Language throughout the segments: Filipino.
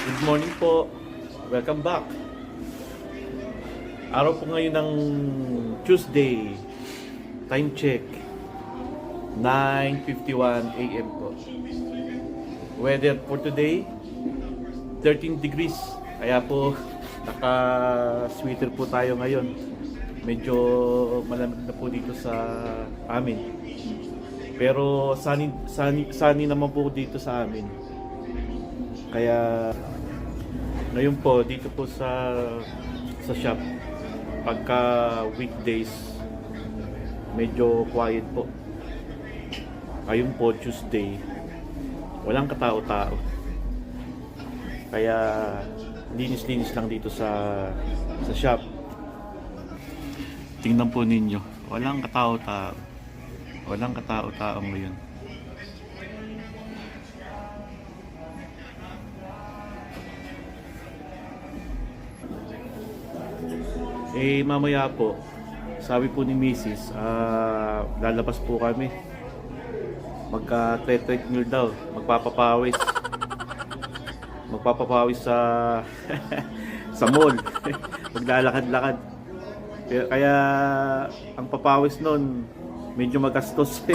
Good morning po. Welcome back. Araw po ngayon ng Tuesday. Time check. 9:51 AM po. Weather for today, 13 degrees. Kaya po, naka-sweater po tayo ngayon. Medyo malamig na po dito sa amin. Pero sunny naman po dito sa amin. Kaya ngayon po dito po sa shop, pagka weekdays medyo quiet po. Ngayon po Tuesday, walang katao-tao. Kaya linis-linis lang dito sa shop. Tingnan po ninyo, walang katao-tao. Walang katao-tao ngayon. Mamaya po, sabi po ni Mrs., lalabas po kami. Magka-treadmill daw, magpapapawis. Magpapapawis sa sa mall. Maglalakad-lakad. Kaya ang papawis nun, medyo magastos.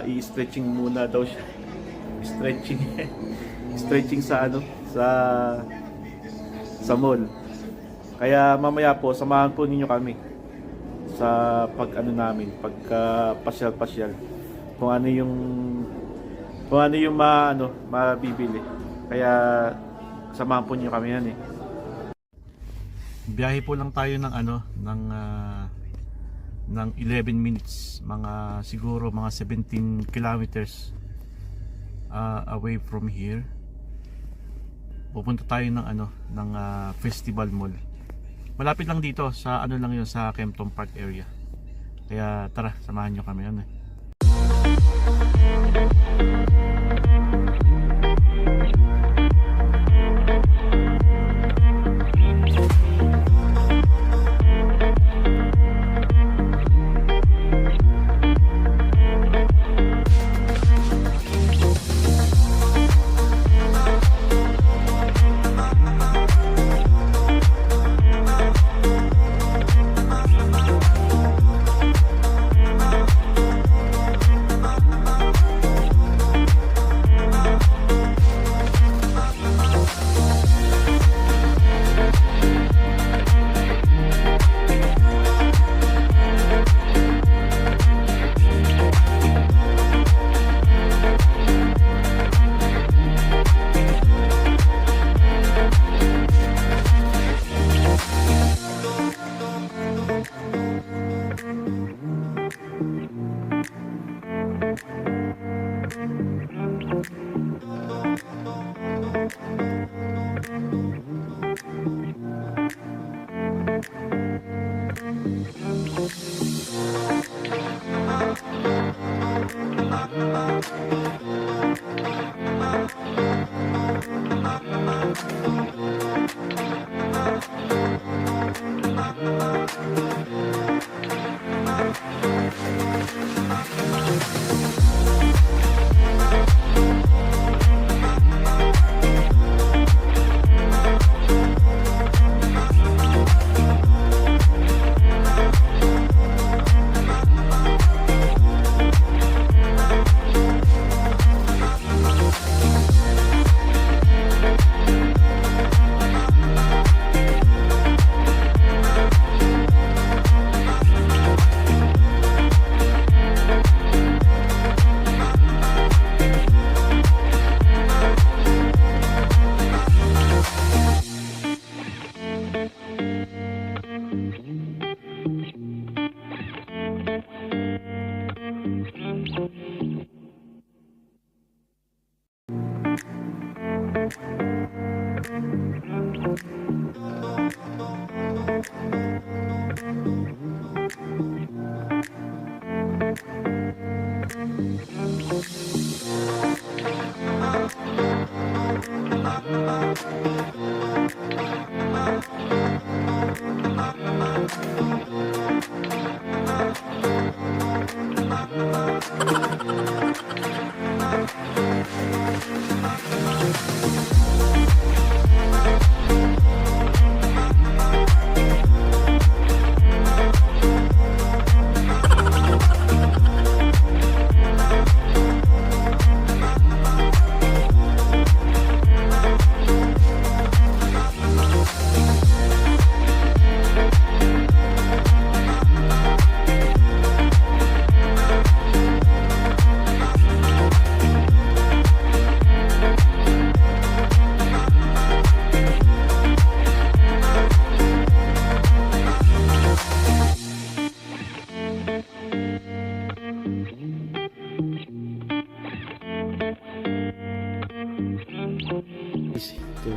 I-stretching muna daw siya. Stretching. Stretching sa sa mall. Kaya mamaya po samahan po ninyo kami sa namin, pagka pasyal-pasyal. Kung ano yung mabibili. Kaya samahan po niyo kami yan eh. Biyahe po lang tayo ng 11 minutes, siguro mga 17 kilometers away from here. Pupunta tayo ng Festival Mall. Malapit lang dito sa sa Kempton Park area. Kaya tara, samahan niyo kami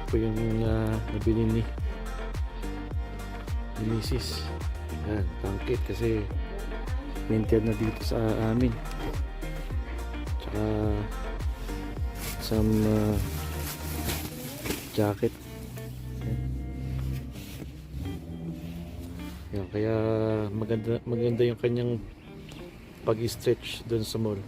po yung nabili ni Mrs. Yan, tangkit kasi winter na dito sa amin. Tsaka some jacket. Yan, kaya maganda yung kanyang pag-stretch doon sa mall.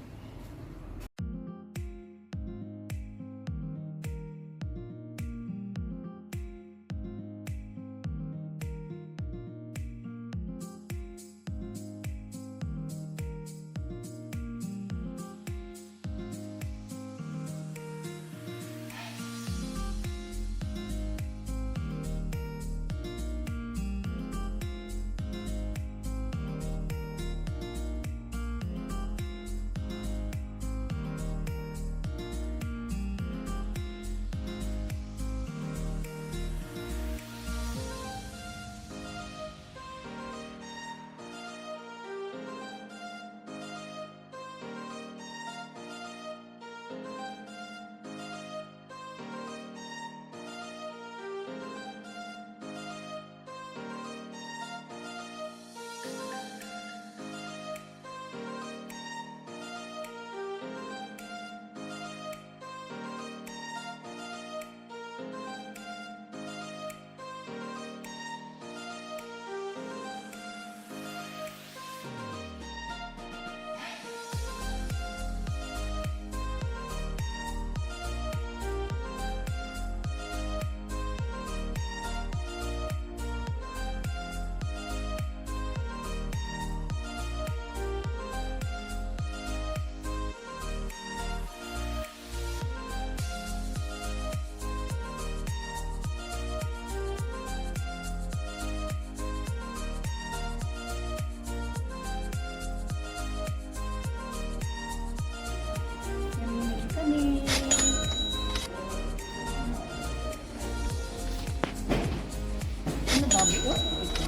Ano baboy? Oh, ito.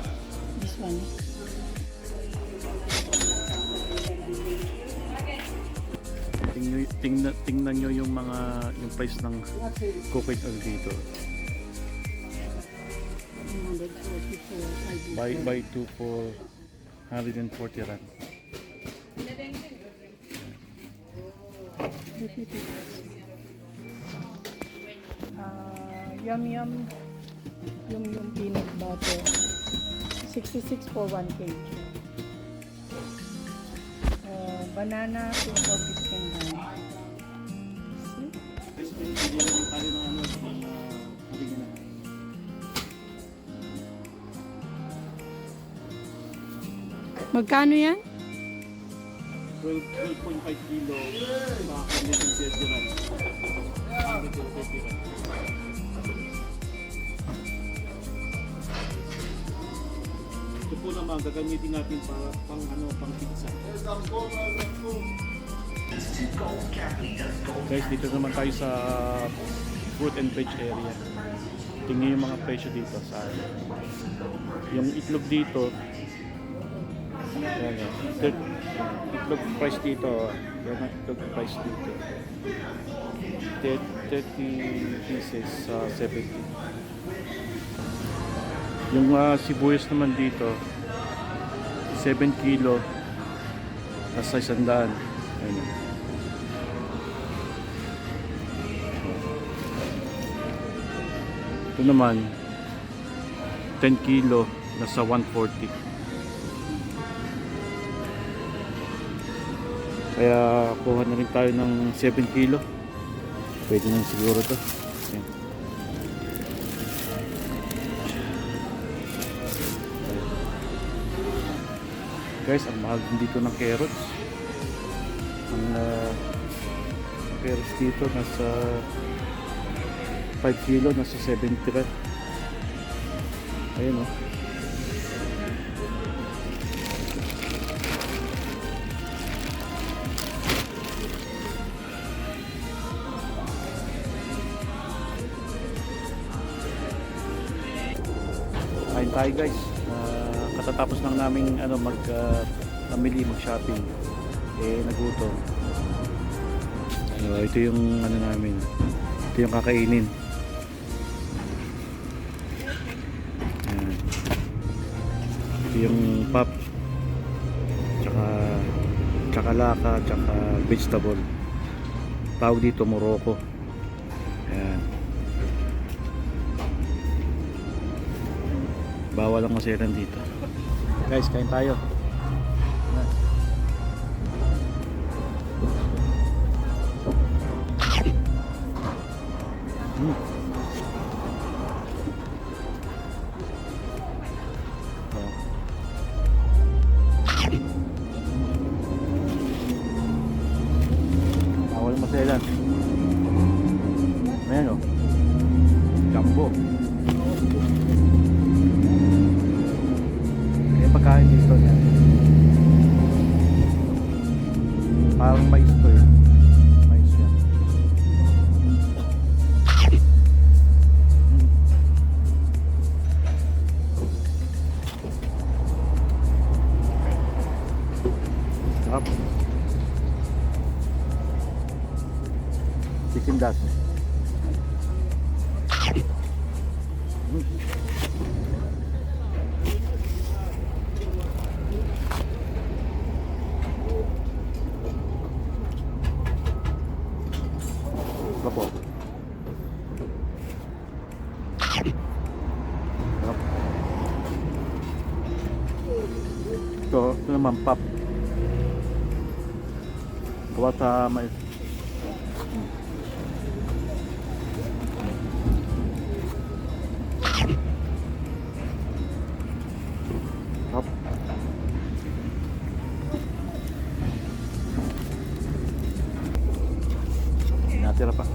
This one. Tingnan nyo yung price ng coconut oil dito. 144. Buy 2 for 140 rand. Yum yum peanut butter. 66 for 1 kg. Banana 2 for 15 rand. Magkano yan? 12.5 kilo, mga 130 rand. 130 rand. Ito po naman gagamitin natin para pang pizza. Guys, dito naman tayo sa fruit and veg area. Tingnan yung mga presyo dito sa yung itlog dito. Yan, itlog price dito. Yan ang itlog price dito. 30 pieces sa 70. Yung sibuyas naman dito 7 kilo nasa 100. Ayun. Ito naman 10 kilo nasa 140. Kaya kuha na rin tayo ng 7 kilo. Pwede na siguro to. Ayan. Guys, ang mahal din dito ng carrots. Ang carrots dito nasa 5 kilo, nasa 70 rand. Ayun o. Kain tayo guys. Katatapos lang namin mag-family, mag-shopping. Nagutom. Ito yung namin. Ito yung kakainin. yung pop, tsaka chakalaka, tsaka vegetable. Tawag dito Morocco. Ayan. Bawal ang maselan dito. Guys, kain tayo. Mm. Bawal maselan. Ayan o. Jumbo. Kaya pagkain dito niya. Parang mais to eh. Mais yan. Sarap. Chicken dust. Opo. Sarap. Ito naman pop. Gawa sa mais. Sarap. Natira pa.